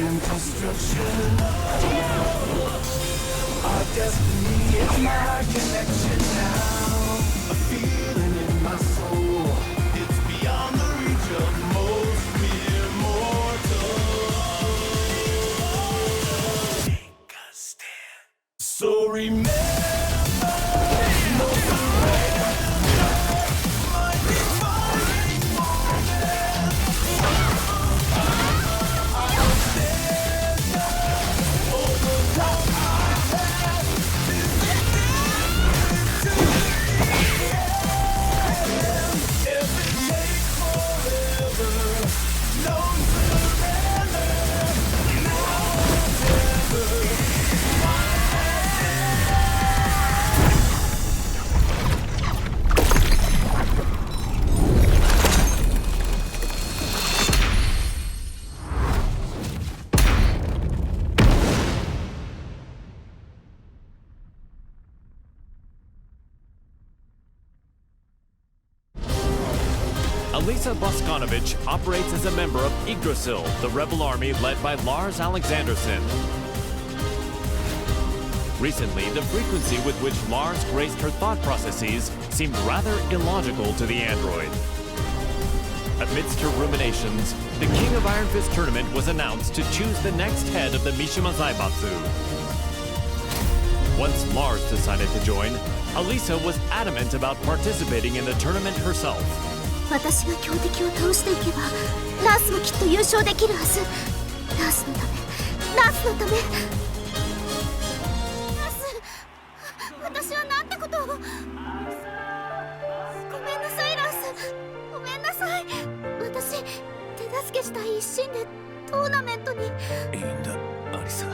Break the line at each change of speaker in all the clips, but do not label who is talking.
and destruction. Our destiny is my connection now. A feeling in my soul. It's beyond the reach of most mere mortals. Take a stand. So remember.
Alisa operates as a member of Yggdrasil, the rebel army led by Lars Alexanderson. Recently, the frequency with which Lars graced her thought processes seemed rather illogical to the android. Amidst her ruminations, the King of Iron Fist tournament was announced to choose the next head of the Mishima Zaibatsu. Once Lars decided to join, Alisa was adamant about participating in the tournament herself.
私が強敵を倒していけばラースもきっと優勝できるはず。ラースのため、ラースのため。ラース、私はなんてことを。ごめんなさいラース、ごめんなさい。私手助けしたい一心でトーナメントに。いいんだアリサ、お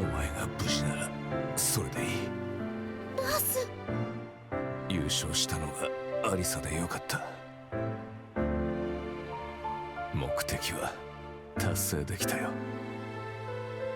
前が無事ならそれでいい。ラース、優勝したのがアリサでよかった。目的は達成できたよ。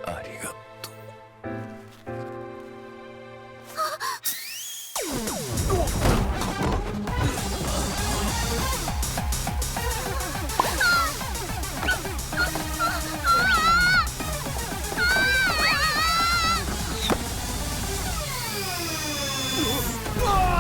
ありがとう。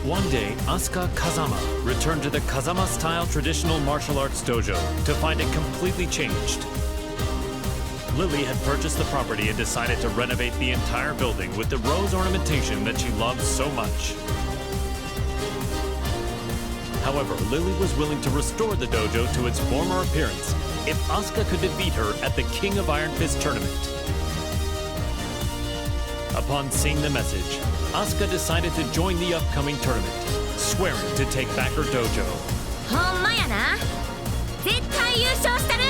One day, Asuka Kazama returned to the Kazama-style traditional martial arts dojo to find it completely changed. Lili had purchased the property and decided to renovate the entire building with the rose ornamentation that she loved so much. However, Lili was willing to restore the dojo to its former appearance if Asuka could defeat her at the King of Iron Fist tournament. Upon seeing the message, Asuka decided to join the upcoming tournament, swearing to take back her dojo.
ほんまやな。絶対優勝したる。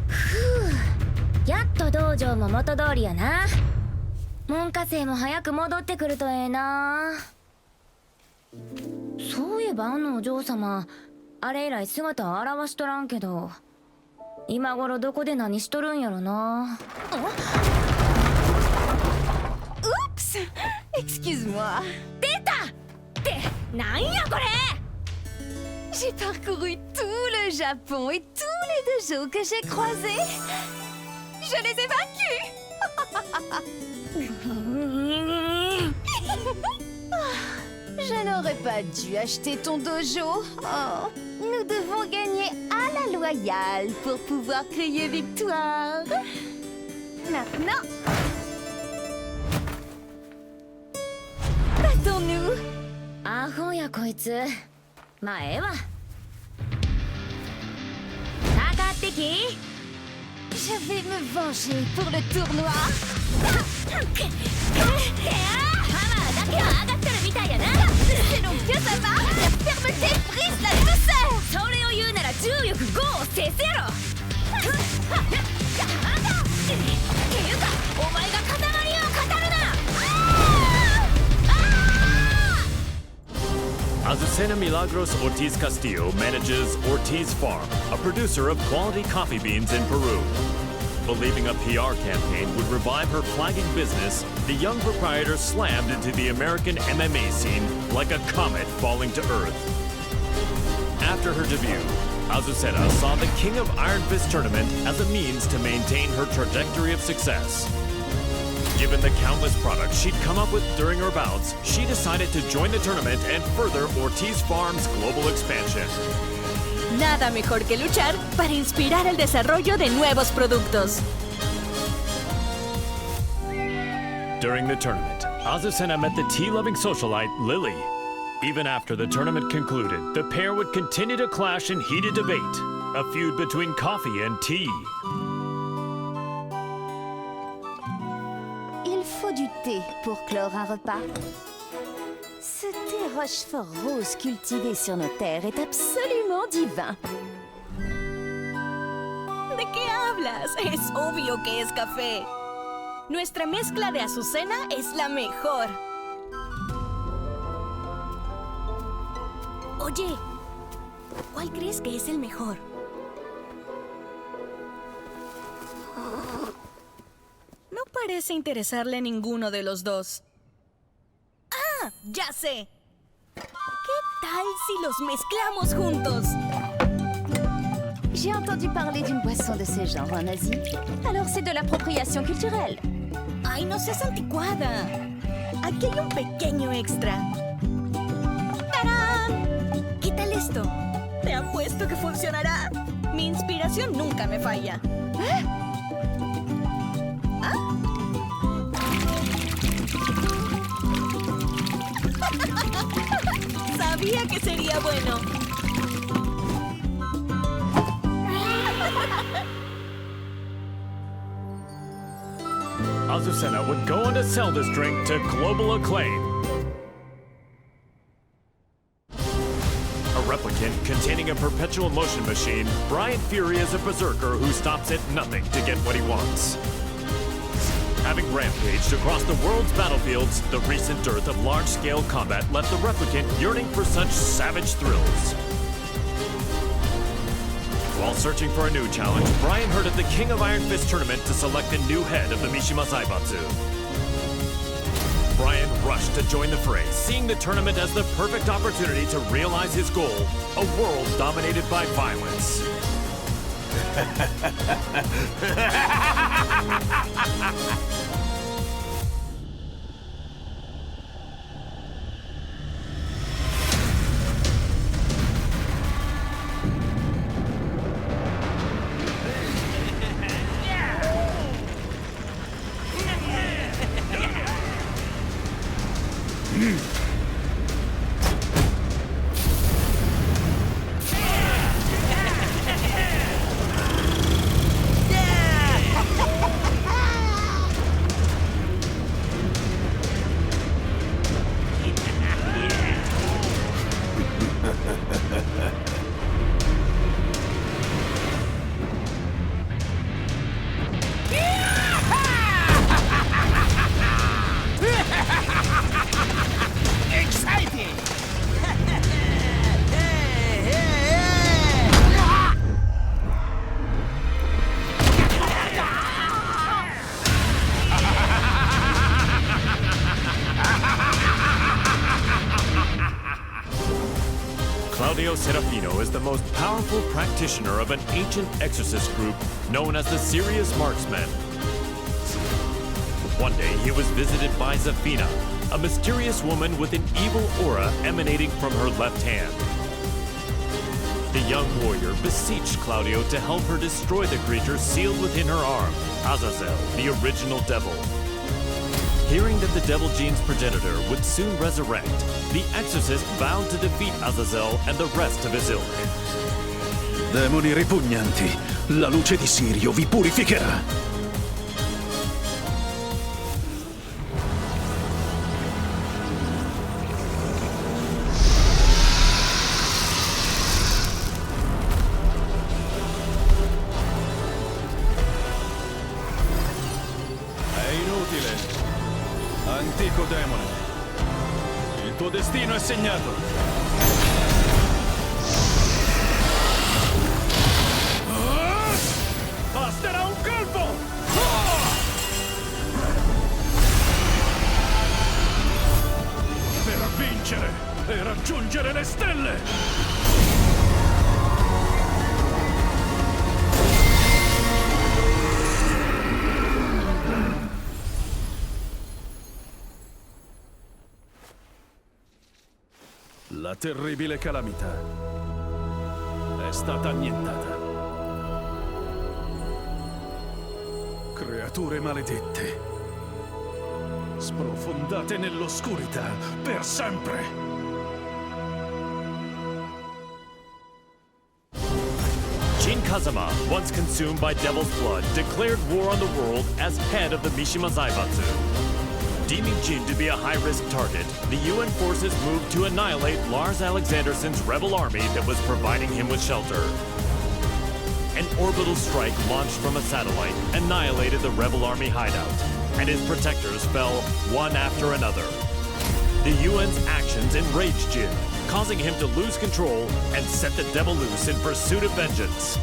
ふう、やっと道場も元通りやな。門下生も早く戻ってくるとええな。そういえばあのお嬢様、あれ以来姿を現しとらんけど、今頃どこで何しとるんやろな。Oups! Excuse-moi. 出た！ってなんやこれ！ J'ai parcouru tout le Japon et tous les dojos que j'ai croisés. Je les ai vaincus. Je n'aurais pas dû acheter ton dojo. Oh, nous devons gagner à la loyale pour pouvoir crier victoire. Maintenant, battons-nous. アホやこいつ。まあええわ。かかってき。Je vais me venger pour le tournoi. ハマーだけは上がってるみたいやな。C'est donc que ça va. La fermeté brise la douceur. それを言うなら重力5を制すやろ。っていうかお前が塊を語るな。
Azucena Azucena Milagros Ortiz Castillo manages Ortiz Farm, a producer of quality coffee beans in Peru. Believing a PR campaign would revive her flagging business, the young proprietor slammed into the American MMA scene like a comet falling to Earth. After her debut, Azucena saw the King of Iron Fist tournament as a means to maintain her trajectory of success. Given the countless products she'd come up with during her bouts, she decided to join the tournament and further Ortiz Farm's global expansion.
Nada mejor que luchar para inspirar el desarrollo de nuevos productos.
During the tournament, Azucena met the tea-loving socialite Lili. Even after the tournament concluded, the pair would continue to clash in heated debate, a feud between coffee and tea.
Il faut du thé pour clore un repas. Ce thé Rochefort rose cultivé sur nos terres est absolument divin.
¿De qué hablas? Es obvio que es café. Nuestra mezcla de Azucena es la mejor. Oye, ¿cuál crees que es el mejor? No parece interesarle ninguno de los dos. ¡Ah! ¡Ya sé! ¿Qué tal si los mezclamos juntos?
J'ai entendu parler d'une boisson de ce genre en Asie. Alors c'est de l'appropriation culturelle.
¡Ay, no seas anticuada! Aquí hay un pequeño extra. ¡Tarán! ¿Qué tal esto? Te apuesto que funcionará. Mi inspiración nunca me falla. Sabía que sería bueno.
Azucena would go on to sell this drink to global acclaim. A replicant containing a perpetual motion machine, Bryan Fury is a berserker who stops at nothing to get what he wants. Having rampaged across the world's battlefields, the recent dearth of large-scale combat left the replicant yearning for such savage thrills. While searching for a new challenge, Bryan heard of the King of Iron Fist tournament to select a new head of the Mishima Zaibatsu. Bryan rushed to join the fray, seeing the tournament as the perfect opportunity to realize his goal, a world dominated by violence. Claudio Serafino is the most powerful practitioner of an ancient exorcist group known as the Serious Marksmen. One day he was visited by Zafina, a mysterious woman with an evil aura emanating from her left hand. The young warrior beseeched Claudio to help her destroy the creature sealed within her arm, Azazel, the original devil. Hearing that the Devil Gene's progenitor would soon resurrect, the exorcist vowed to defeat Azazel and the rest of his ilk.
Demoni ripugnanti, la luce di Sirio vi purificherà.
È inutile. Antico demone. Il tuo destino è segnato.
stelle! La terribile calamità è stata annientata. Creature maledette, sprofondate nell'oscurità per sempre.
Jin Kazama, once consumed by Devil's Blood, declared war on the world as head of the Mishima Zaibatsu. Deeming Jin to be a high-risk target, the UN forces moved to annihilate Lars Alexanderson's rebel army that was providing him with shelter. An orbital strike launched from a satellite annihilated the rebel army hideout, and his protectors fell one after another. The UN's actions enraged Jin, causing him to lose control and set the devil loose in pursuit of vengeance.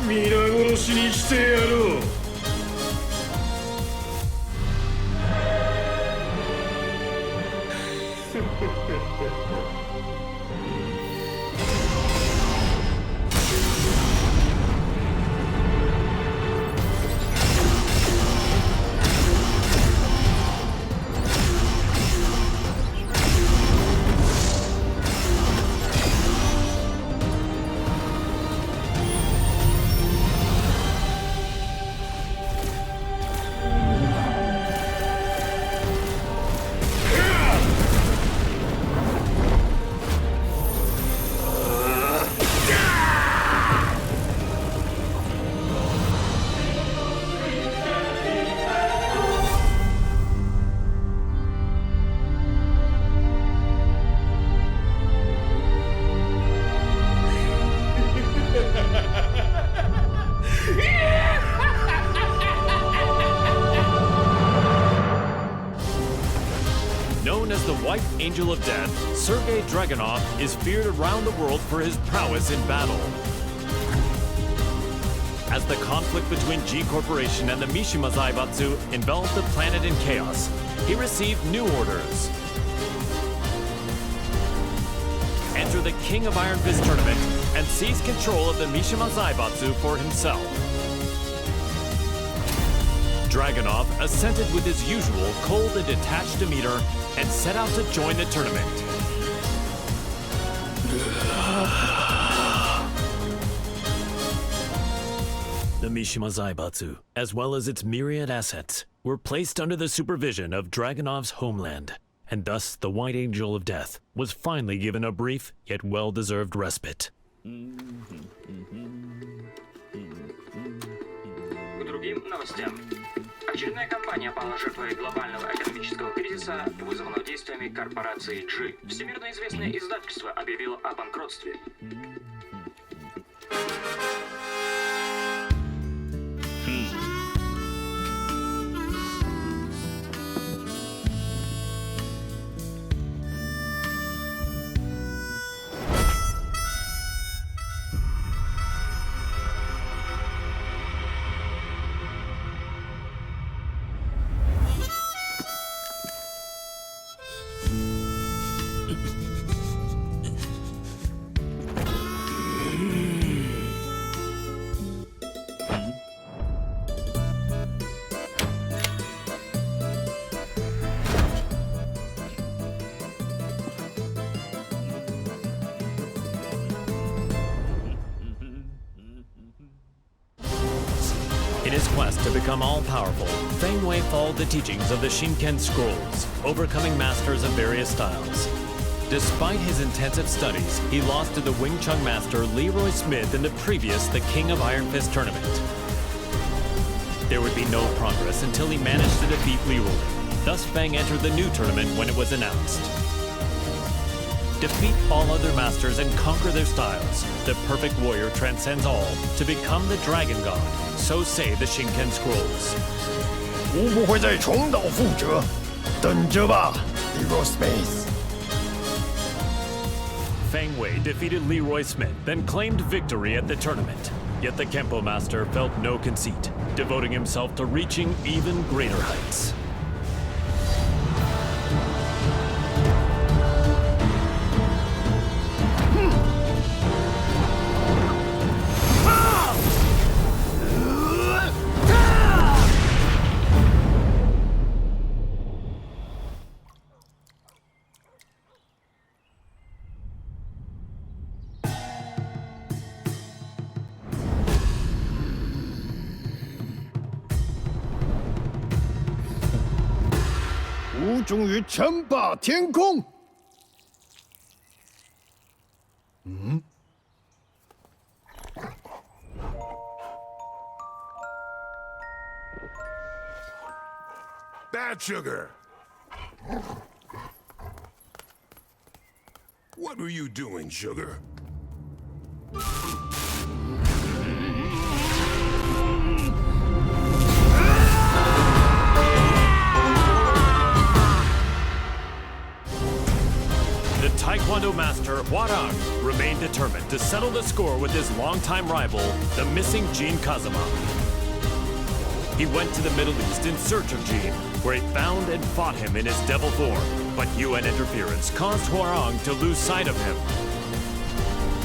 皆殺しにしてやろう。
Angel of Death, Sergei Dragunov is feared around the world for his prowess in battle. As the conflict between G Corporation and the Mishima Zaibatsu enveloped the planet in chaos, he received new orders. Enter the King of Iron Fist tournament and seize control of the Mishima Zaibatsu for himself. Dragunov assented with his usual cold and detached demeanor and set out to join the tournament. The Mishima Zaibatsu, as well as its myriad assets, were placed under the supervision of Dragunov's homeland, and thus the White Angel of Death was finally given a brief yet well-deserved respite.
К другим новостям. Очередная кампания пала жертвой глобального экономического кризиса, вызванного действиями корпорации G. Всемирно известное издательство объявило о банкротстве.
In his quest to become all-powerful, Feng followed the teachings of the Shinken Scrolls, overcoming masters of various styles. Despite his intensive studies, he lost to the Wing Chun master Leroy Smith in the previous The King of Iron Fist tournament. There would be no progress until he managed to defeat Leroy. Thus Feng entered the new tournament when it was announced. Defeat all other masters and conquer their styles. The perfect warrior transcends all to become the Dragon God. So say the Shinken Scrolls.
无不会再重蹈覆辙，等着吧 ，Leroy Smith。
Feng Wei defeated Leroy Smith, then claimed victory at the tournament. Yet the Kempo master felt no conceit, devoting himself to reaching even greater heights.
终于称霸天空。
Bad sugar. What were you doing, sugar?
The Taekwondo master, Hwoarang, remained determined to settle the score with his longtime rival, the missing Jin Kazama. He went to the Middle East in search of Jin, where he found and fought him in his devil form, but UN interference caused Hwoarang to lose sight of him.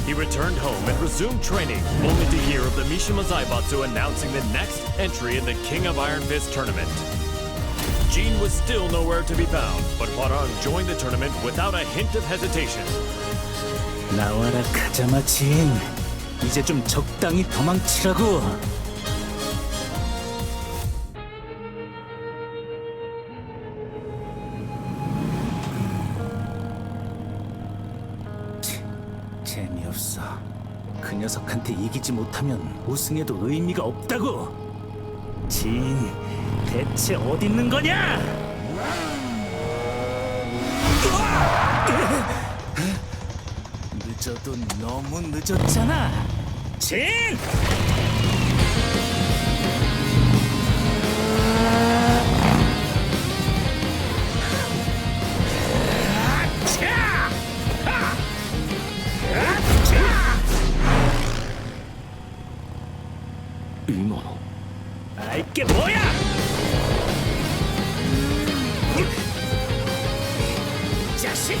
He returned home and resumed training, only to hear of the Mishima Zaibatsu announcing the next entry in the King of Iron Fist tournament. Jin was still nowhere to be found, but Hwoarang joined the tournament without a hint of hesitation.
나와라 카자마 진. 이제 좀 적당히 도망치라고. 재미없어. 그 녀석한테 이기지 못하면 우승해도 의미가 없다고. 진, 대체 어디 있는 거냐? 늦어도 너무 늦었잖아. 진! 아, 이게 뭐야? 자식!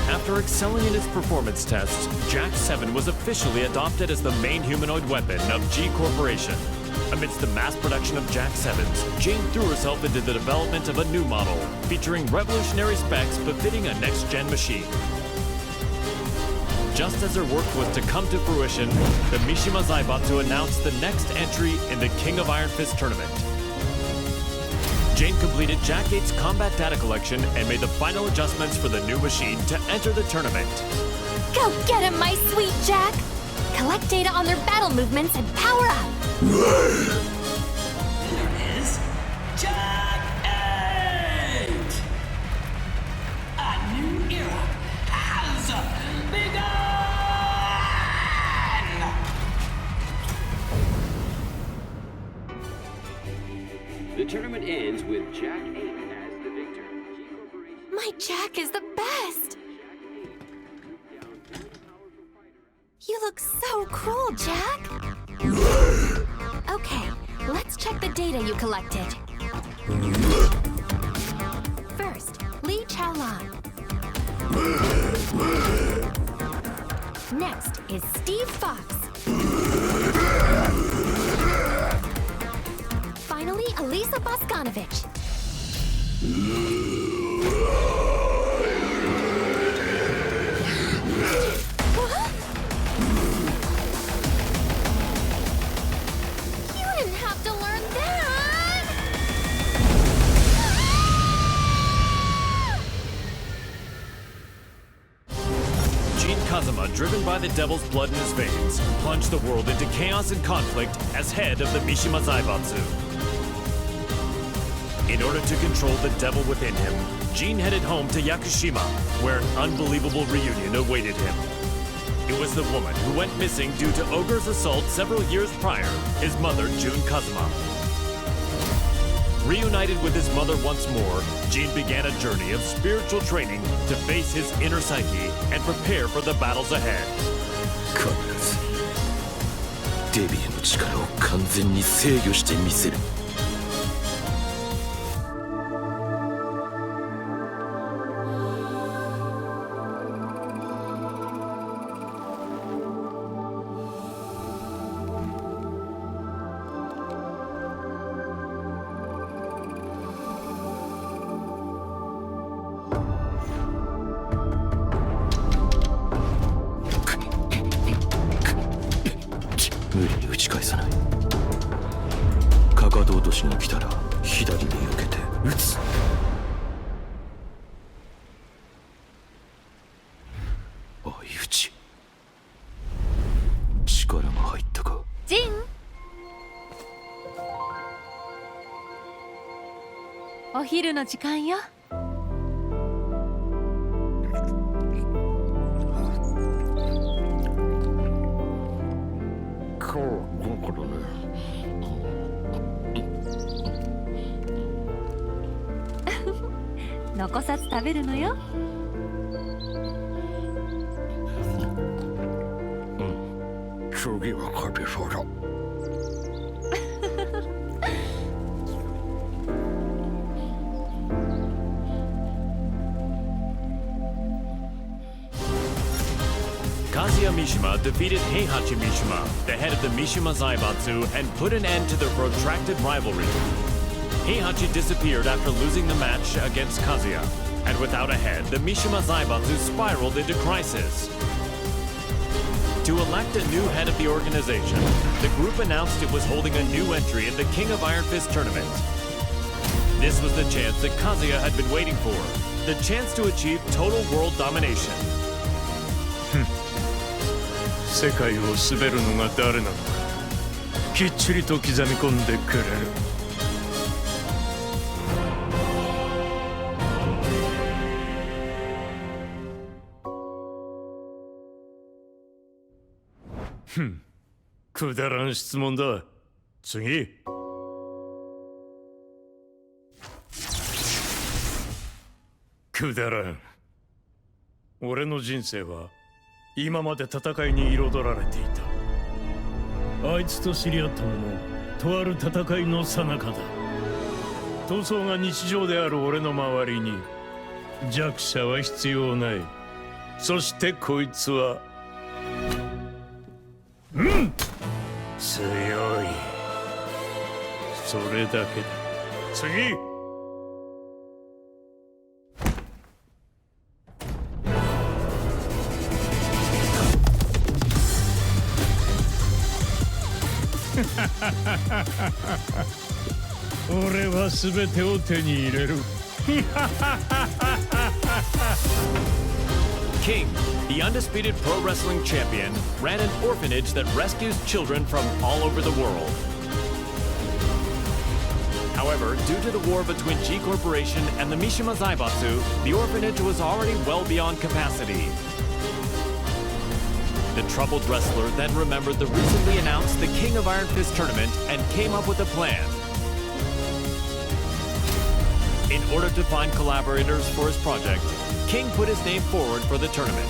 After excelling in his performance tests, Jack 7 was officially adopted as the main humanoid weapon of G Corporation. Amidst the mass production of Jack 7s, Jane threw herself into the development of a new model, featuring revolutionary specs befitting a next-gen machine. Just as her work was to come to fruition, the Mishima Zaibatsu announced the next entry in the King of Iron Fist tournament. Jane completed Jack 8's combat data collection and made the final adjustments for the new machine to enter the tournament.
Go get him, my sweet Jack! Collect data on their battle movements and power up!
Here is Jack 8! A new era has begun!
The tournament ends with Jack 8 as the victor.
My Jack is the best! You look so cool, Jack! Okay, let's check the data you collected. First, Li Chaolan. Next is Steve Fox. Finally, Alisa Boskanovich.
Kazama, driven by the devil's blood in his veins, plunged the world into chaos and conflict as head of the Mishima Zaibatsu. In order to control the devil within him, Jin headed home to Yakushima, where an unbelievable reunion awaited him. It was the woman who went missing due to Ogre's assault several years prior, his mother, Jun Kazama. Reunited with his mother once more, Jin began a journey of spiritual training to face his inner psyche and prepare for the battles ahead.
必ずデビューの力を完全に制御してみせる。返さない。かかと落としが来たら左に避けて撃つ。相打ち。力が入ったか。
ジン、お昼の時間よ。残さず食べるのよ。
次は勝てそうだ。
Kazuya Mishima defeated Heihachi Mishima, the head of the Mishima Zaibatsu, and put an end to their protracted rivalry. Heihachi disappeared after losing the match against Kazuya, and without a head, the Mishima Zaibatsu spiraled into crisis. To elect a new head of the organization, the group announced it was holding a new entry in the King of Iron Fist tournament. This was the chance that Kazuya had been waiting for, the chance to achieve total world domination.
世界を滑るのが誰なのかきっちりと刻み込んでくれる。くだらん質問だ。次。くだらん。俺の人生は今まで戦いに彩られていた。あいつと知り合ったのもとある戦いの最中だ。闘争が日常である俺の周りに弱者は必要ない。そしてこいつは強い。それだけだ。次。俺は全てを手に入れる。
King, the undisputed pro wrestling champion, ran an orphanage that rescues children from all over the world. However, due to the war between G Corporation and the Mishima Zaibatsu, the orphanage was already well beyond capacity. The troubled wrestler then remembered the recently announced the King of Iron Fist tournament and came up with a plan. In order to find collaborators for his project, King put his name forward for the tournament.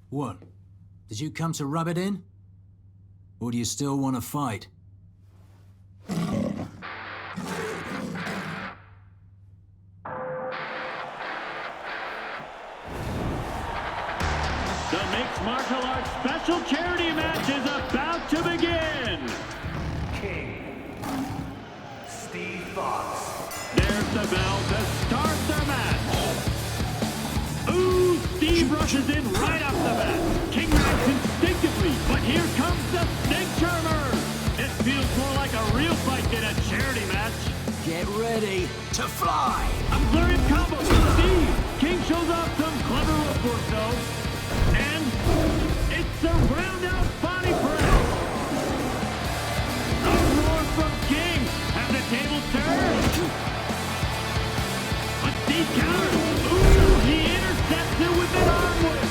What? Did you come to rub it in? Or do you still want to fight?
The mixed martial arts special charity match is about to begin! King, Steve Fox. There's the bell to start the match! Ooh, Steve rushes in right off the bat. King reacts instinctively, but here comes the snake charmer! It feels more like a real fight than a charity match.
Get ready to fly!
A flurry of combos from Steve! King shows off some clever footwork though. And it's a round-out body press! A roar from King! Have the tables turned! But Steve counters! Ooh, he intercepts it with an arm whip!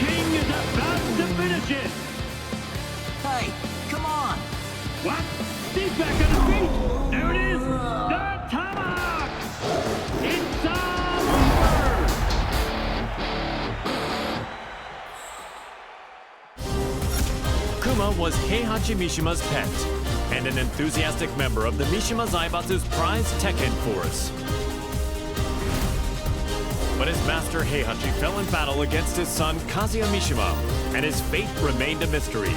King is about to finish it!
Hey, come on!
What? Steve's back on his feet! There it is! The tomahawk! It's all over!
Kuma was Heihachi Mishima's pet, and an enthusiastic member of the Mishima Zaibatsu's prized Tekken force. But his master Heihachi fell in battle against his son Kazuya Mishima, and his fate remained a mystery.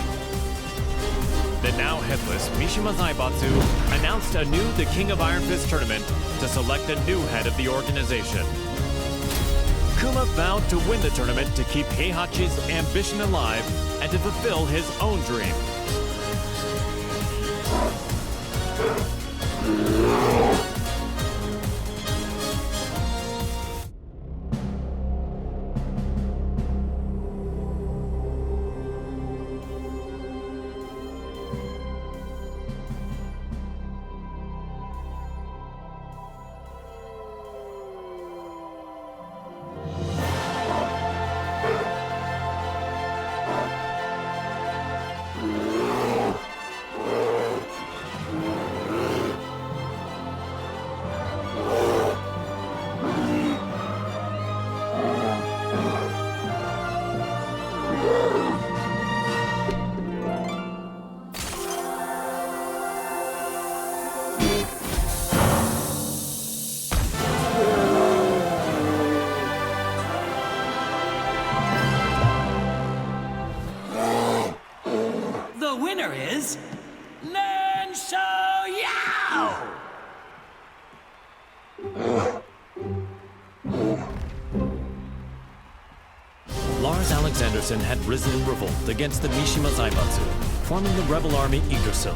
The now headless Mishima Zaibatsu announced anew the King of Iron Fist tournament to select a new head of the organization. Kuma vowed to win the tournament to keep Heihachi's ambition alive and to fulfill his own dream.
The winner is Xiaoyu!
Lars Alexanderson had risen in revolt against the Mishima Zaibatsu, forming the rebel army Yggdrasil.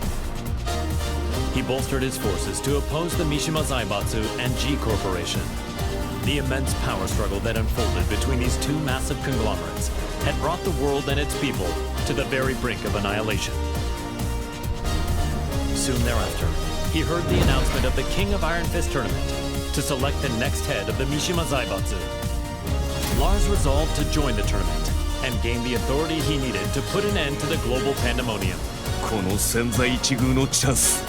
He bolstered his forces to oppose the Mishima Zaibatsu and G Corporation. The immense power struggle that unfolded between these two massive conglomerates had brought the world and its people to the very brink of annihilation. Soon thereafter, he heard the announcement of the King of Iron Fist tournament to select the next head of the Mishima Zaibatsu. Lars resolved to join the tournament and gain the authority he needed to put an end to the global pandemonium.
この千載一遇のチャンス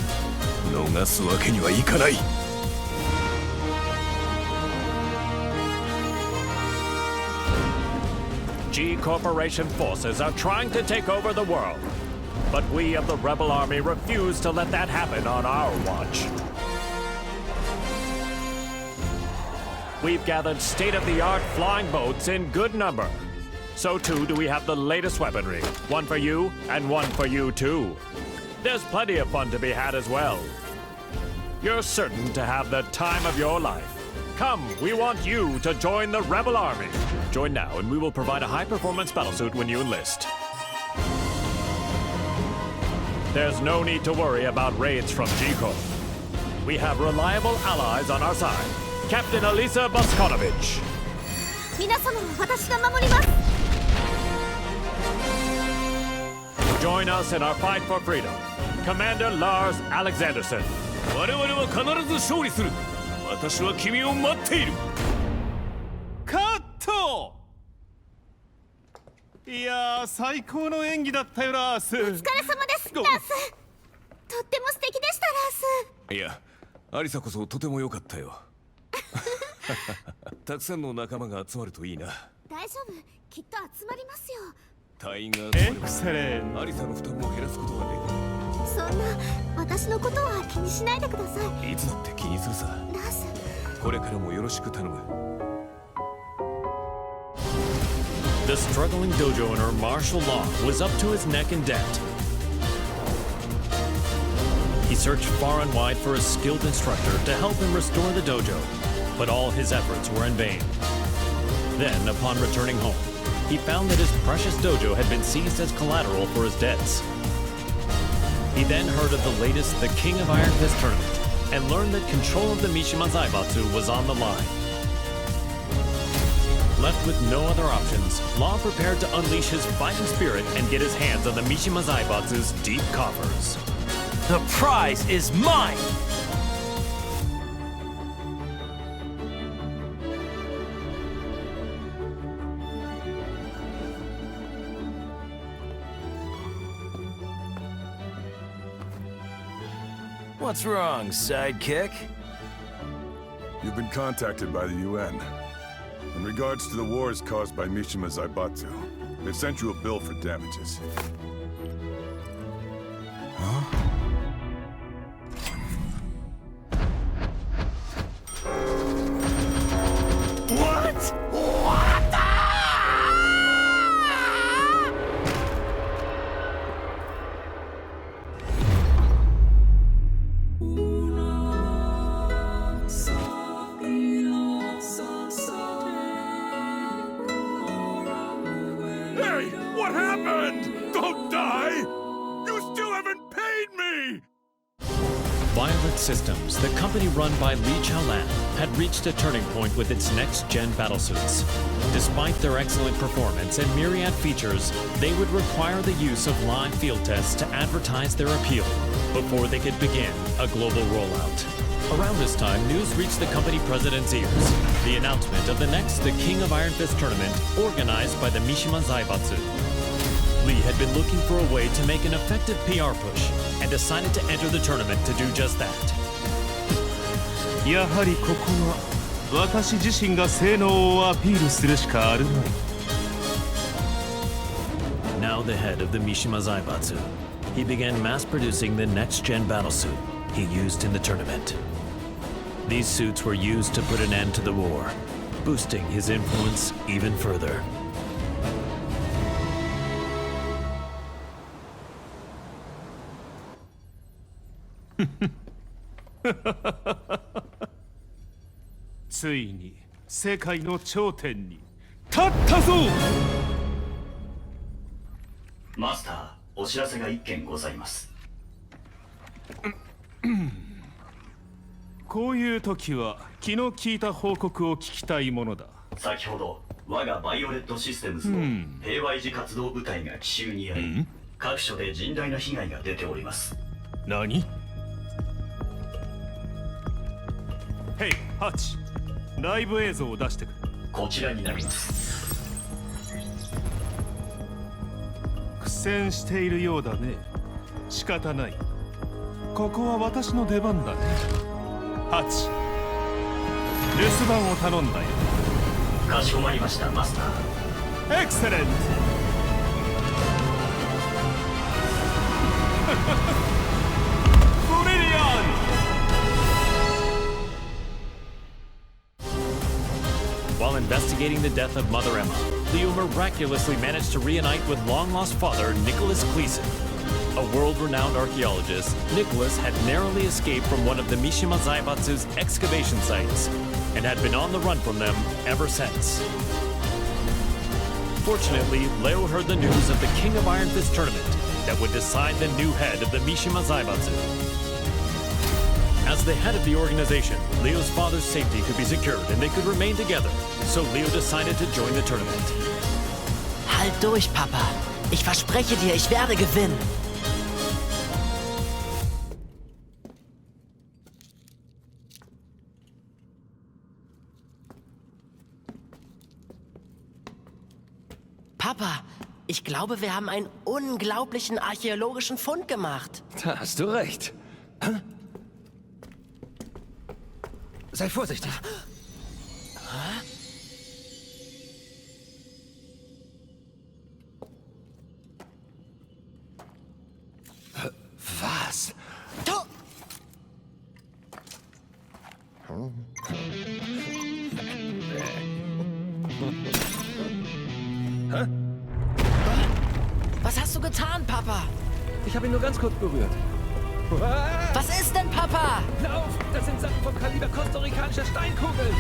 逃すわけにはいかない。
G Corporation forces are trying to take over the world, but we of the Rebel Army refuse to let that happen on our watch. We've gathered state-of-the-art flying boats in good number. So too do we have the latest weaponry, one for you and one for you too. There's plenty of fun to be had as well. You're certain to have the time of your life. Come, we want you to join the Rebel Army. Join now and we will provide a high-performance battlesuit when you enlist. There's no need to worry about raids from G-Corp. We have reliable allies on our side. Captain Alisa Boskonovich.
皆様は私が守ります。
Join us in our fight for freedom. Commander Lars Alexanderson.
我々は必ず勝利する。私は君を待っている。
カット。いやー、最高の演技だったよラース。
お疲れ様です、ラース。とっても素敵でした、ラース。
いや、アリサこそとても良かったよ。たくさんの仲間が集まるといいな。
大丈夫、きっと集まりますよ。
隊員が
エクセレン。
アリサの負担も減らすことができる。
そんな、私のことは気にしないでください。
いつだって気にするさ。
ラース。
これからもよろしく頼む。
The struggling dojo owner Marshall Long was up to his neck in debt. He searched far and wide for a skilled instructor to help him restore the dojo, but all his efforts were in vain. Then, upon returning home, he found that his precious dojo had been seized as collateral for his debts. He then heard of the latest The King of Iron Fist tournament and learned that control of the Mishima Zaibatsu was on the line. Left with no other options, Law prepared to unleash his fighting spirit and get his hands on the Mishima Zaibatsu's deep coffers.
The prize is mine! What's wrong, sidekick?
You've been contacted by the UN. In regards to the wars caused by Mishima Zaibatsu, they've sent you a bill for damages.
Huh?
What?
Don't die! You still haven't paid me!
Violet Systems, the company run by Li Chaolan, had reached a turning point with its next-gen battlesuits. Despite their excellent performance and myriad features, they would require the use of live field tests to advertise their appeal before they could begin a global rollout. Around this time, news reached the company president's ears. The announcement of the next The King of Iron Fist tournament, organized by the Mishima Zaibatsu. Lee had been looking for a way to make an effective PR push and decided to enter the tournament to do just that.
やはりここは私自身が性能をアピールするしかあるまい。
Now the head of the Mishima Zaibatsu, he began mass-producing the next-gen battlesuit he used in the tournament. These suits were used to put an end to the war, boosting his influence even further.
Finally, 世界の頂点に立ったぞ!
マスター、お知らせが一件ございます。
こういう時は気の利いた報告を聞きたいものだ。
先ほど我がバイオレットシステムズの平和維持活動部隊が奇襲に遭い、各所で甚大な被害が出ております。
何？ヘイ、ハッチ、ライブ映像を出してくれ。
こちらになります。
苦戦しているようだね。仕方ない。ここは私の出番だね。ハチ、留守番を頼んだよ。
かしこまりました、マスター。
エクセレント。ブリリアン。
While investigating the death of Mother Emma, Leo miraculously managed to reunite with long-lost father Nicholas Gleason. A world-renowned archaeologist, Nicholas had narrowly escaped from one of the Mishima Zaibatsu's excavation sites and had been on the run from them ever since. Fortunately, Leo heard the news of the King of Iron Fist tournament that would decide the new head of the Mishima Zaibatsu. As the head of the organization, Leo's father's safety could be secured and they could remain together, so Leo decided to join the tournament.
Halt durch, Papa. Ich verspreche dir, ich werde gewinnen. Papa, ich glaube, wir haben einen unglaublichen archäologischen Fund gemacht.
Da hast du recht. Sei vorsichtig. Was?
Hä? Was hast du getan, Papa?
Ich habe ihn nur ganz kurz berührt.
Was ist denn, Papa?
Lauf! Das sind Sachen vom Kaliber kostarikanischer Steinkugeln!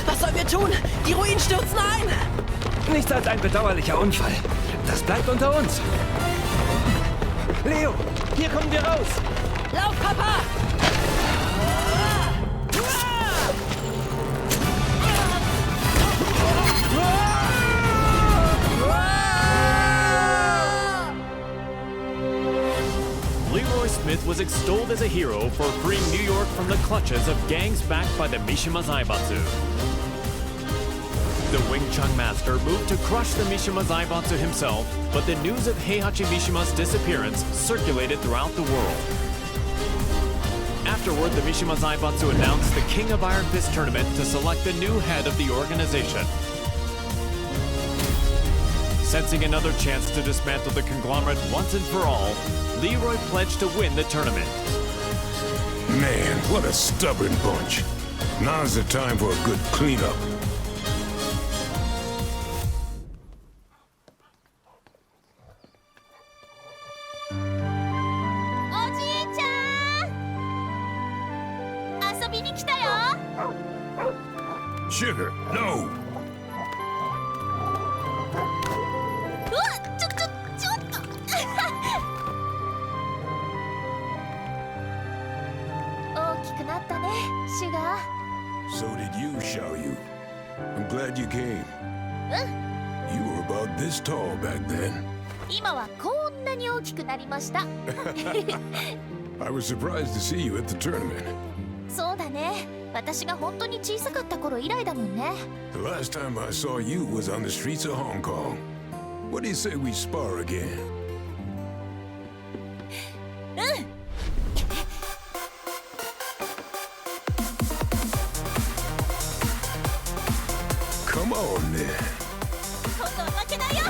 Was sollen wir tun? Die Ruinen stürzen ein!
Nichts als ein bedauerlicher Unfall. Das bleibt unter uns. Leo, hier kommen wir raus!
Lauf, Papa!
Leroy Smith was extolled as a hero for freeing New York from the clutches of gangs backed by the Mishima Zaibatsu. The Wing Chun master moved to crush the Mishima Zaibatsu himself, but the news of Heihachi Mishima's disappearance circulated throughout the world. Afterward, the Mishima Zaibatsu announced the King of Iron Fist tournament to select the new head of the organization. Sensing another chance to dismantle the conglomerate once and for all, Leroy pledged to win the tournament.
Man, what a stubborn bunch. Now's the time for a good cleanup. Sugar, no!
くなったね、シュガー。
So did you, Xiaoyu. I'm glad you came.
うん。
You were about this tall back then.
今はこんなに大きくなりました。
I was surprised to see you at the tournament.
そうだね。私が本当に小さかった頃以来だもんね。
The last time I saw you was on the streets of Hong Kong. What do you say we spar again?
うん。
Come on then.
今度は負けないよ。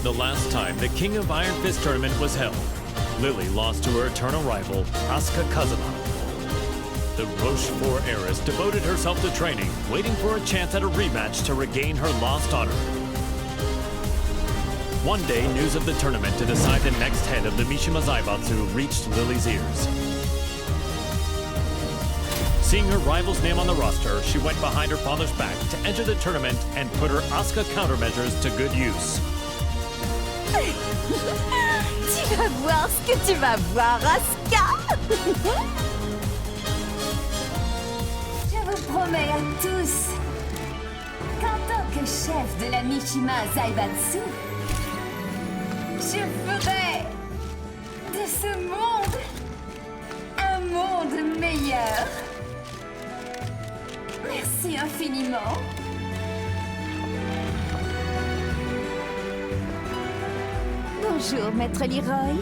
The last time the King of Iron Fist tournament was held, Lili lost to her eternal rival, Asuka. The Rochefort heiress devoted herself to training, waiting for a chance at a rematch to regain her lost honor. One day, news of the tournament to decide the next head of the Mishima Zaibatsu reached Lili's ears. Seeing her rival's name on the roster, she went behind her father's back to enter the tournament and put her Asuka countermeasures to good use.
Tu vas voir ce que tu vas voir, Asuka. Je vous promets à tous qu'en tant que chef de la Mishima Zaibatsu, je ferai de ce monde un monde meilleur. Merci infiniment. Bonjour, maître Leroy.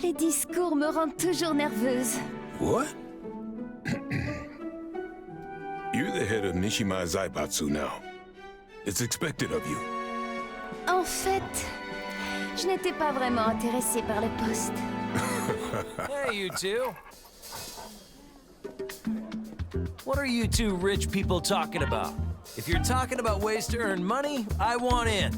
Les discours me rendent toujours nerveuse.
What? You're the head of Mishima Zaibatsu now. It's expected of you.
En fait, je n'étais pas vraiment intéressée par le poste.
Hey, you two. What are you two rich people talking about? If you're talking about ways to earn money, I want in.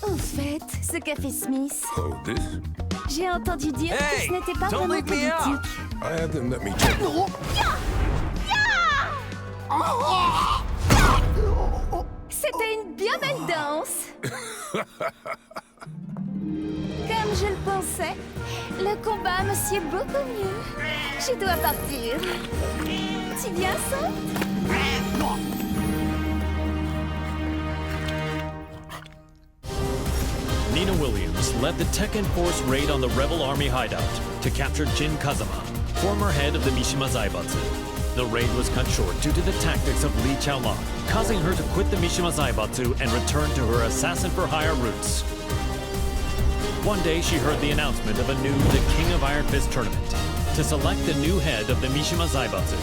Au fait, ce café Smith.
Oh, this?
J'ai entendu dire que ce n'était pas
don't
vraiment
leave me out.
politique.
I had them let me check.
C'était une bien belle danse. Comme je le pensais, le combat me sied beaucoup mieux. Je dois partir. Tu viens, ça?
Nina Williams led the Tekken Force raid on the Rebel Army hideout to capture Jin Kazama, former head of the Mishima Zaibatsu. The raid was cut short due to the tactics of Li Chaolan, causing her to quit the Mishima Zaibatsu and return to her assassin-for-hire roots. One day, she heard the announcement of a new The King of Iron Fist tournament to select the new head of the Mishima Zaibatsu.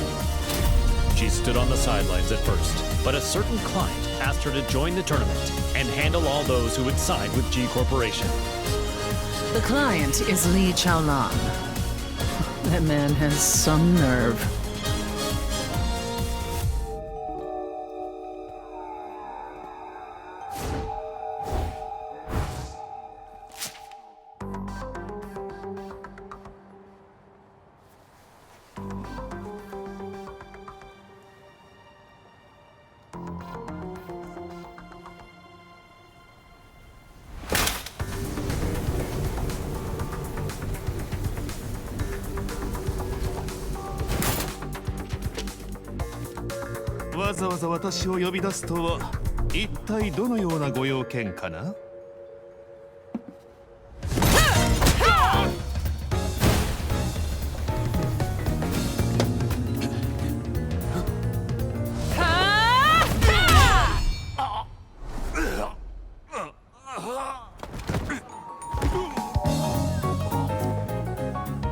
She stood on the sidelines at first, but a certain client asked her to join the tournament and handle all those who would side with G Corporation.
The client is Li Chaolan. That man has some nerve.
わざわざ私を呼び出すとは一体どのようなご用件かな。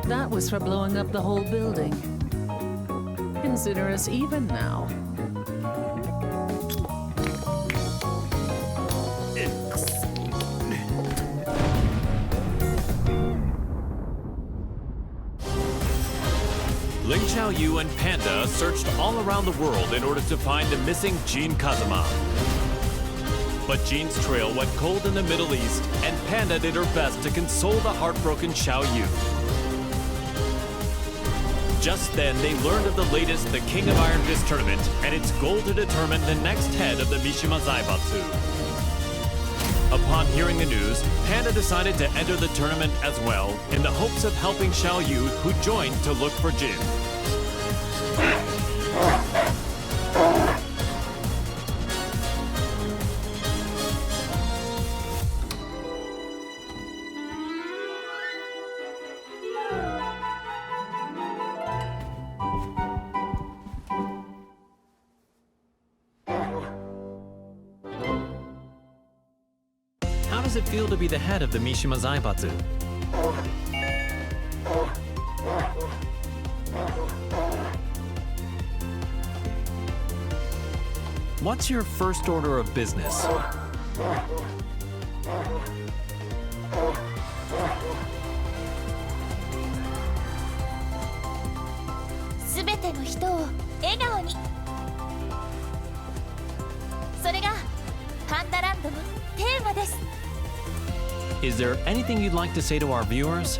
That was for blowing up the whole building. Consider us even now.
Ling Xiaoyu and Panda searched all around the world in order to find the missing Jin Kazama. But Jin's trail went cold in the Middle East, and Panda did her best to console the heartbroken Xiaoyu. Just then, they learned of the latest The King of Iron Fist tournament and its goal to determine the next head of the Mishima Zaibatsu. Upon hearing the news, Panda decided to enter the tournament as well in the hopes of helping Xiaoyu, who joined to look for Jin. How does it feel to be the head of the Mishima Zaibatsu? What's your first order of business?
すべての人を笑顔に。それがパンダランドのテーマです。
Is there anything you'd like to say to our viewers?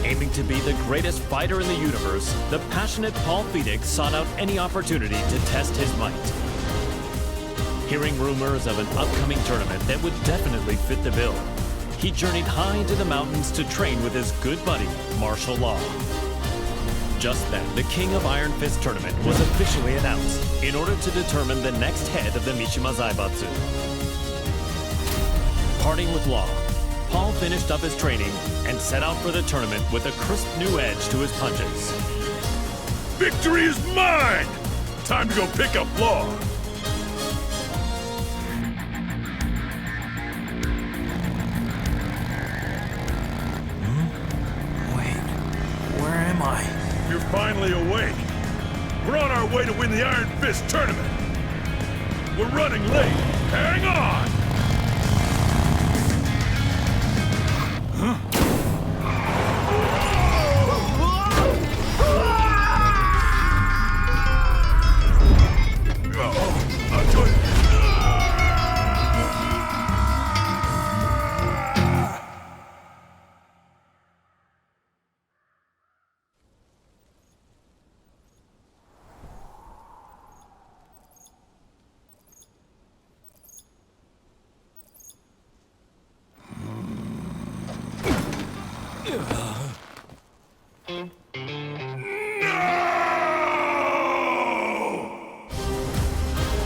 Aiming to be the greatest fighter in the universe, the passionate Paul Phoenix sought out any opportunity to test his might. Hearing rumors of an upcoming tournament that would definitely fit the bill, he journeyed high into the mountains to train with his good buddy, martial law. Just then, the King of Iron Fist tournament was officially announced in order to determine the next head of the Mishima Zaibatsu. Parting with Law, Paul finished up his training and set out for the tournament with a crisp new edge to his punches.
Victory is mine! Time to go pick up Law.
Where am I?
You're finally awake. We're on our way to win the Iron Fist tournament. We're running late. Hang on!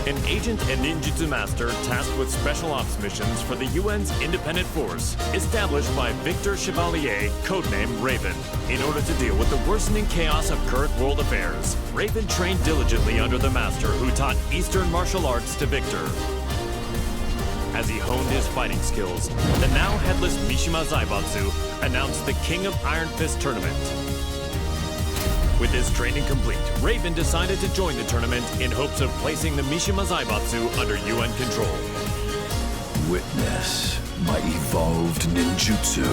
An agent and ninjutsu master tasked with special ops missions for the UN's independent force, established by Victor Chevalier, codenamed Raven. In order to deal with the worsening chaos of current world affairs, Raven trained diligently under the master who taught Eastern martial arts to Victor. As he honed his fighting skills, the now headless Mishima Zaibatsu announced the King of Iron Fist tournament. With his training complete, Raven decided to join the tournament in hopes of placing the Mishima Zaibatsu under UN control.
Witness my evolved ninjutsu.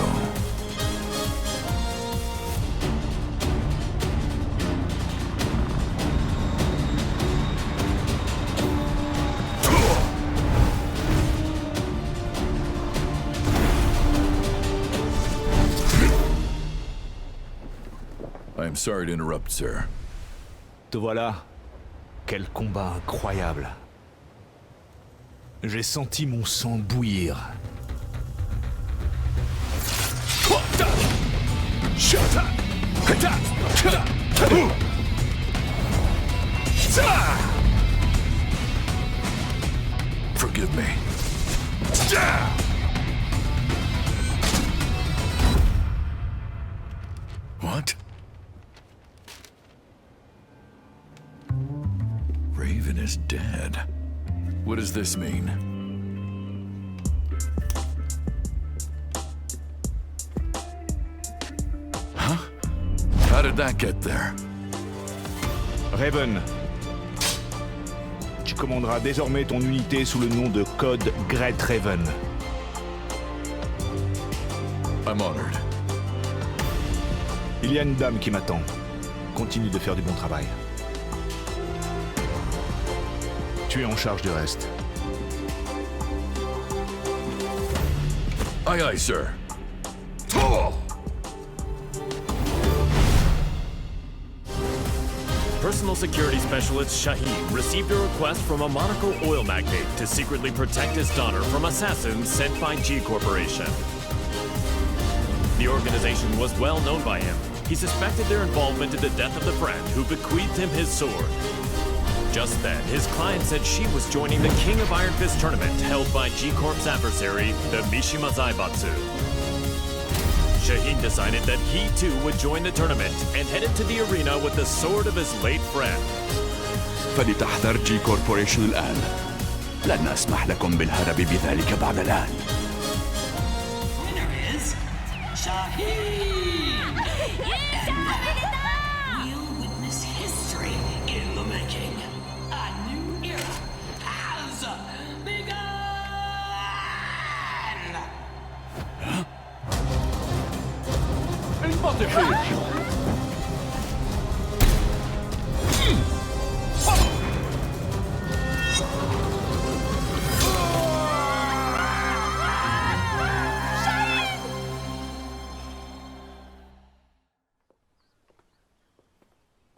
I'm sorry to interrupt, sir.
Te voilà. Quel combat incroyable. J'ai senti mon sang bouillir.
Forgive me. What? Raven is dead. What does this mean? that get there?
Raven. Tu commanderas désormais ton unité sous le nom de code Great Raven.
I'm honored.
Il y a une dame qui m'attend. Continue de faire du bon travail. Tu es en charge du reste.
Aye, aye, sir.
Personal security specialist Shaheen received a request from a Monaco oil magnate to secretly protect his daughter from assassins sent by G Corporation. The organization was well known by him. He suspected their involvement in the death of the friend who bequeathed him his sword. Just then, his client said she was joining the King of Iron Fist tournament held by G Corp's adversary, the Mishima Zaibatsu. Shaheen decided that he too would join the tournament and headed to the arena with the sword of his late friend.
فلتحذر جي كوربوريشن الآن. لن أسمح لكم بالهرب بذلك بعد الآن.
Winner is Shaheen! We'll witness history in the making. A new era has begun!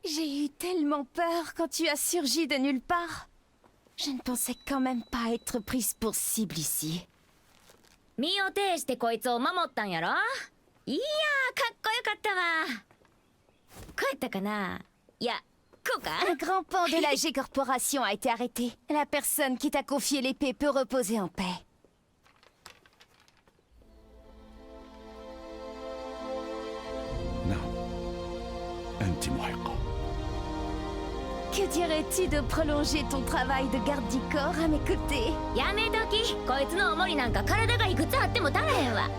J'ai eu tellement peur quand tu as surgi de nulle part. Je ne pensais quand même pas être prise pour cible ici.
身を挺してこいつを守ったんやろ？いやー、かっこよかったわ。こうやったかな？いや、こうか？
Un grand pan de la G Corporation a été arrêté. La personne qui t'a confié l'épée peut reposer en paix.
أنت محقة.
Que dirais-tu de prolonger ton travail de garde du corps à mes côtés?
やめとき。こいつのおもりなんか体がいくつあっても足らへんわ。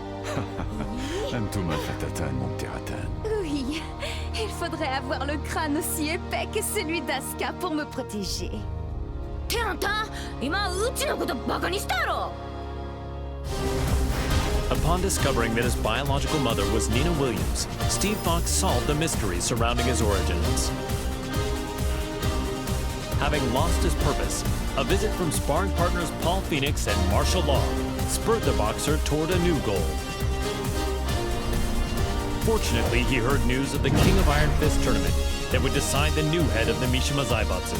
أنتما فتاتان ممتعتان.
Oui, il faudrait avoir le crâne aussi épais que celui d'Asuka pour me protéger.
ってあんた、今うちのことバカにしたやろ。
Upon discovering that his biological mother was Nina Williams, Steve Fox solved the mystery surrounding his origins. Having lost his purpose, a visit from sparring partners Paul Phoenix and martial law spurred the boxer toward a new goal. Fortunately, he heard news of the King of Iron Fist tournament that would decide the new head of the Mishima Zaibatsu.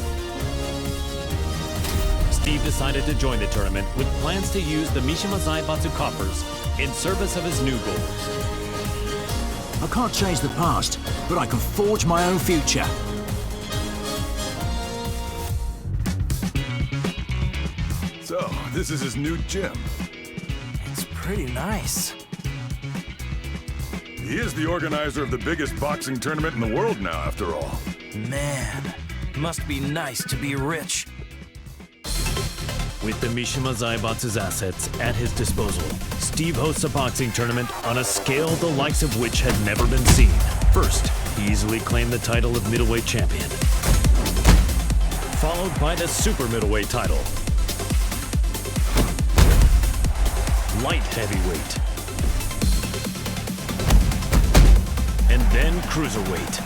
Steve decided to join the tournament with plans to use the Mishima Zaibatsu coffers in service of his new goal.
I can't change the past, but I can forge my own future.
So, this is his new gym.
It's pretty nice.
He is the organizer of the biggest boxing tournament in the world now, after all.
Man, must be nice to be rich.
With the Mishima Zaibatsu's assets at his disposal, Steve hosts a boxing tournament on a scale the likes of which had never been seen. First, he easily claimed the title of middleweight champion, followed by the super middleweight title, light heavyweight, and then cruiserweight.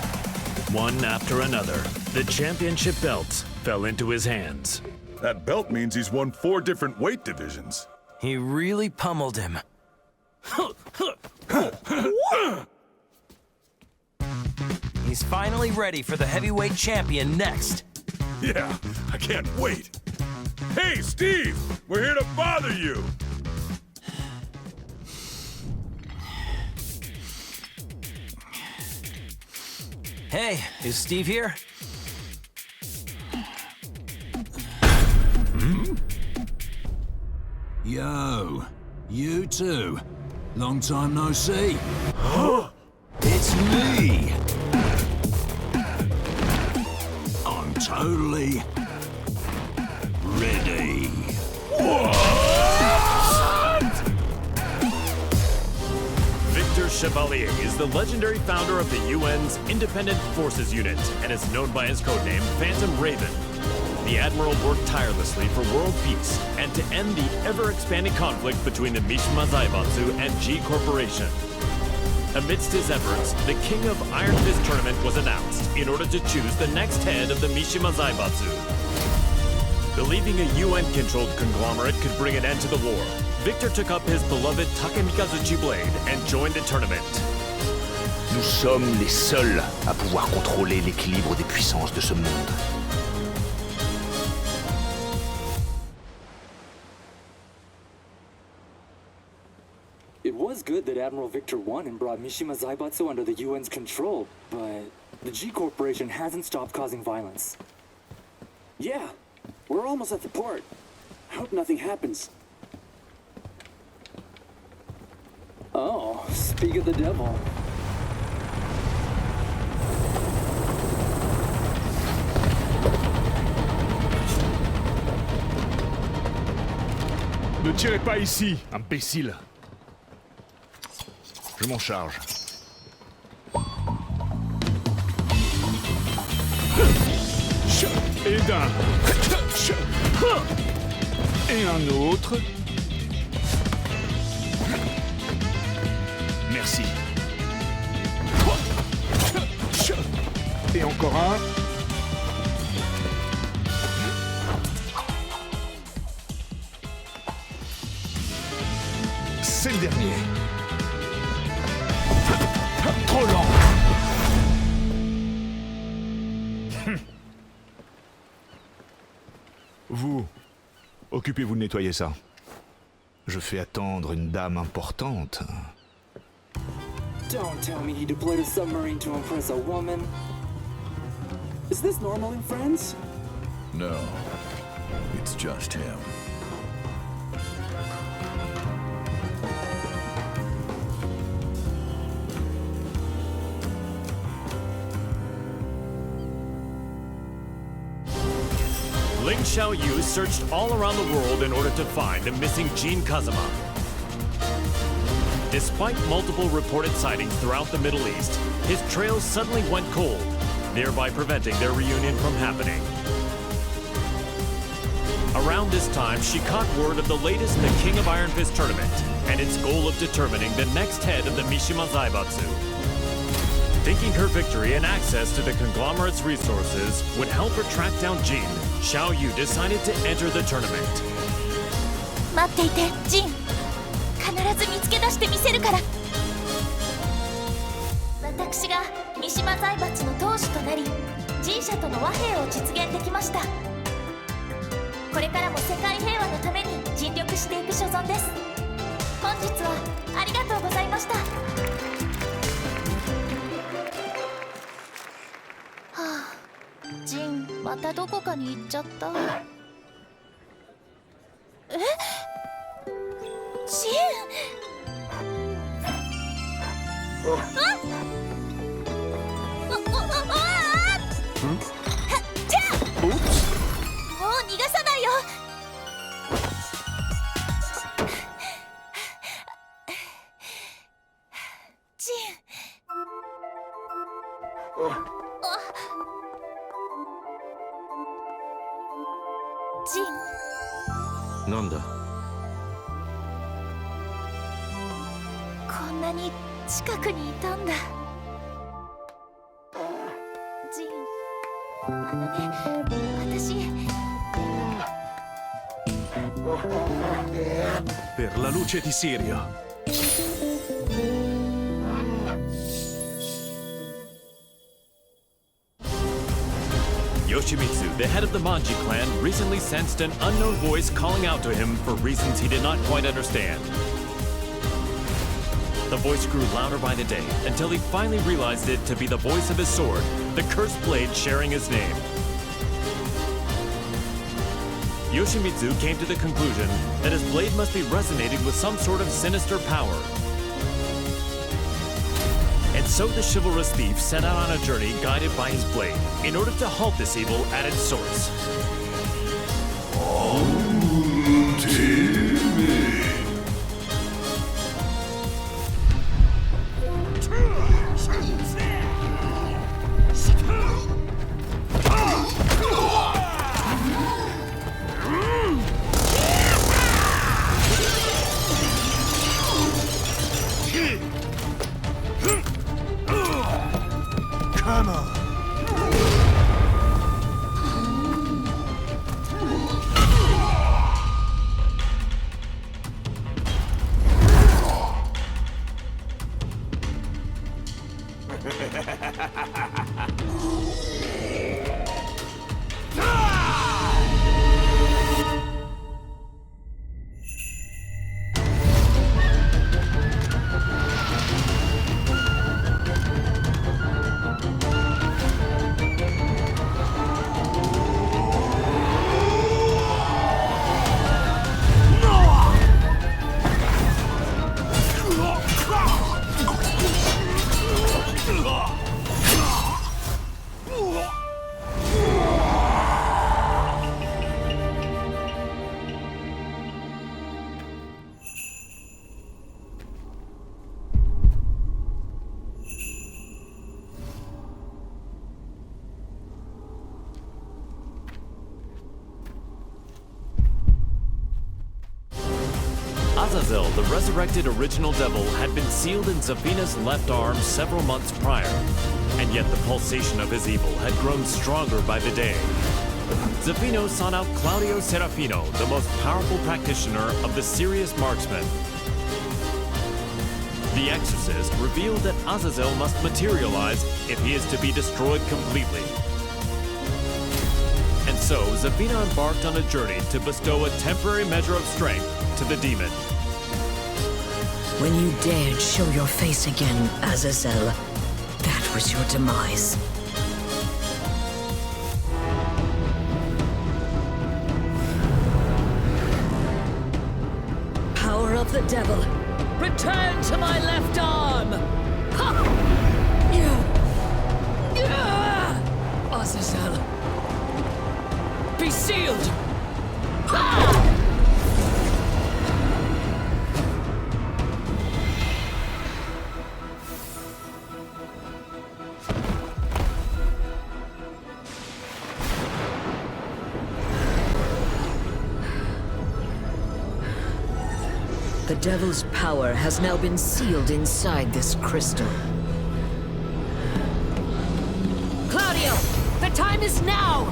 One after another, the championship belts fell into his hands.
That belt means he's won 4 different weight divisions.
He really pummeled him. He's finally ready for the heavyweight champion next.
Yeah, I can't wait. Hey, Steve! We're here to bother you!
Hey, is Steve here?
Yo, you too. Long time no see. It's me. I'm totally ready.
Victor Chevalier is the legendary founder of the UN's Independent Forces Unit and is known by his codename Phantom Raven. The Admiral worked tirelessly for world peace and to end the ever-expanding conflict between the Mishima Zaibatsu and G Corporation. Amidst his efforts, the King of Iron Fist Tournament was announced in order to choose the next head of the Mishima Zaibatsu. Believing a UN-controlled conglomerate could bring an end to the war, Victor took up his beloved Takemikazuchi blade and joined the tournament.
Nous sommes les seuls à pouvoir contrôler l'équilibre des puissances de ce monde.
It was good that Admiral Victor won and brought Mishima Zaibatsu under the UN's control, but the G Corporation hasn't stopped causing violence.
Yeah, we're almost at the port. I hope nothing happens.
Oh, speak of the devil.
Ne tirez pas ici, imbécile. Je m'en charge. Et d'un. Et un autre. Merci. Et encore un. C'est le dernier. Trop lent. Vous, occupez-vous de nettoyer ça. Je fais attendre une dame importante.
Don't tell me he deployed a submarine to impress a woman.
Is this normal in friends?
No, it's just him.
Ling Xiaoyu searched all around the world in order to find the missing Jin Kazama. Despite multiple reported sightings throughout the Middle East, his trail suddenly went cold, thereby preventing their reunion from happening. Around this time, she caught word of the latest The King of Iron Fist tournament and its goal of determining the next head of the Mishima Zaibatsu. Thinking her victory and access to the conglomerate's resources would help her track down Jin, Xiaoyu decided to enter the tournament.
待っていて、ジン。必ず見つけ出してみせるから。私が三島財閥の当主となり、G社との和平を実現できました。これからも世界平和のために尽力していく所存です。本日はありがとうございました。ジン、またどこかに行っちゃった。え？ジン！もう逃がさないよ。ジン。ジン。
なんだ？
こんなに近くにいたんだ。ジン、私。
Per la luce di Sirio.
Yoshimitsu, the head of the Manji clan, recently sensed an unknown voice calling out to him for reasons he did not quite understand. The voice grew louder by the day until he finally realized it to be the voice of his sword, the cursed blade sharing his name. Yoshimitsu came to the conclusion that his blade must be resonating with some sort of sinister power. And so the chivalrous thief set out on a journey guided by his blade in order to halt this evil at its source. Azazel, the resurrected original devil, had been sealed in Zafina's left arm several months prior, and yet the pulsation of his evil had grown stronger by the day. Zafina sought out Claudio Serafino, the most powerful practitioner of the serious marksman. The exorcist revealed that Azazel must materialize if he is to be destroyed completely. And so, Zafina embarked on a journey to bestow a temporary measure of strength to the demon.
When you dared show your face again, Azazel, that was your demise. Power of the devil, return to my left arm! Ha! Azazel, be sealed! Ha! The devil's power has now been sealed inside this crystal. Claudio, the time is now!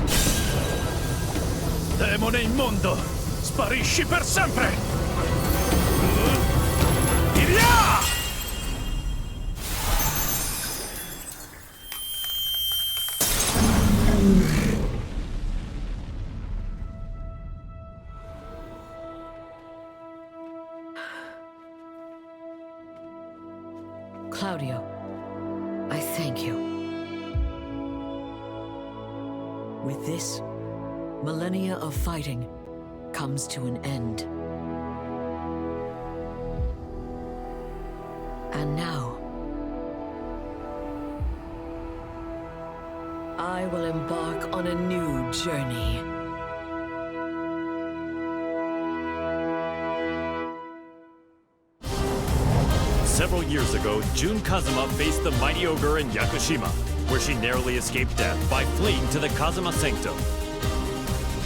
Demone immondo! Sparisci per sempre! Via!
Claudio, I thank you. With this, millennia of fighting comes to an end. And now, I will embark on a new journey.
Several years ago, Jun Kazuma faced the mighty ogre in Yakushima, where she narrowly escaped death by fleeing to the Kazuma Sanctum.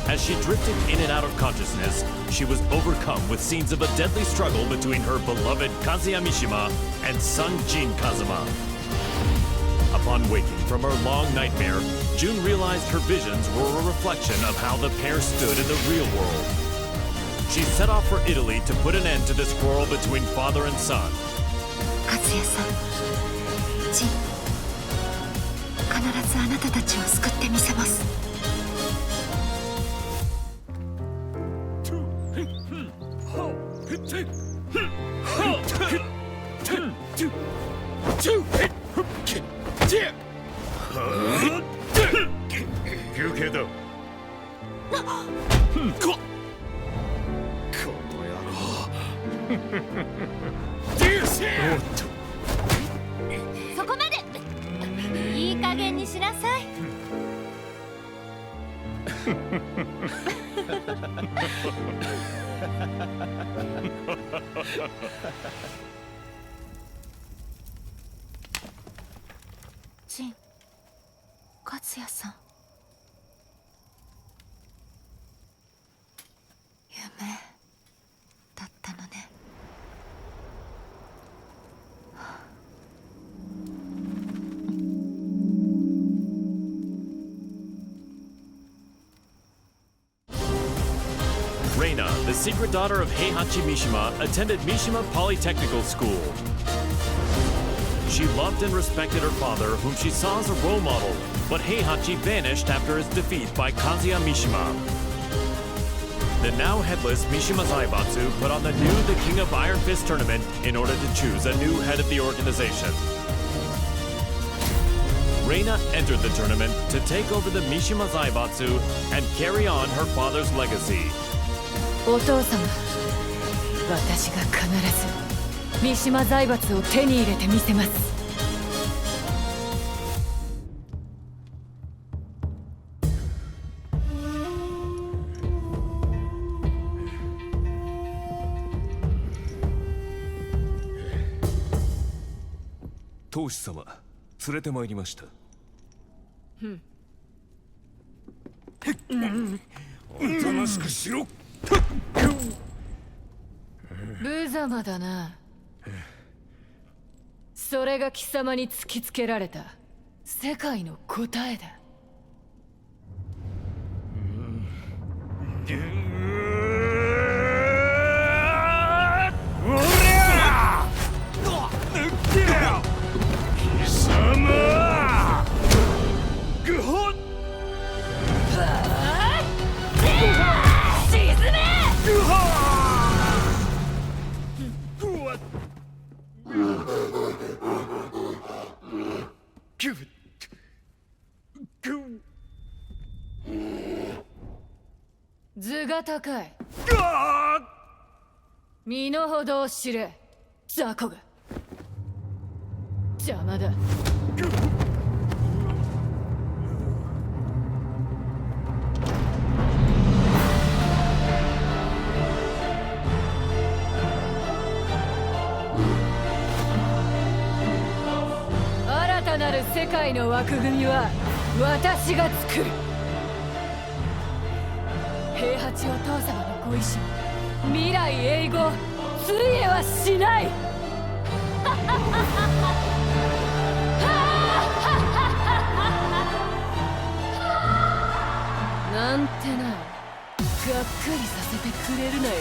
As she drifted in and out of consciousness, she was overcome with scenes of a deadly struggle between her beloved Kazuya Mishima and son Jin Kazuma. Upon waking from her long nightmare, Jun realized her visions were a reflection of how the pair stood in the real world. She set off for Italy to put an end to this quarrel between father and son.
カズヤさん、ジン、必ずあなたたちを救ってみせます。
休憩だ。
そこまで。いい加減にしなさい。ジン、カズヤさん。夢だったのね。
Reina, the secret daughter of Heihachi Mishima, attended Mishima Polytechnical School. She loved and respected her father, whom she saw as a role model, but Heihachi vanished after his defeat by Kazuya Mishima. The now headless Mishima Zaibatsu put on the The King of Iron Fist tournament in order to choose a new head of the organization. Reina entered the tournament to take over the Mishima Zaibatsu and carry on her father's legacy.
お父様、私が必ず三島財閥を手に入れてみせます。
当主様、連れてまいりました。おとなしくしろ。
無様だな。それが貴様に突きつけられた世界の答えだ。図が高い。身の程を知れ、雑魚が。邪魔だ。新たなる世界の枠組みは私が作る。平八お父様のご意志、未来永劫ついえはしない。なんてな、がっかりさせてくれるなよ。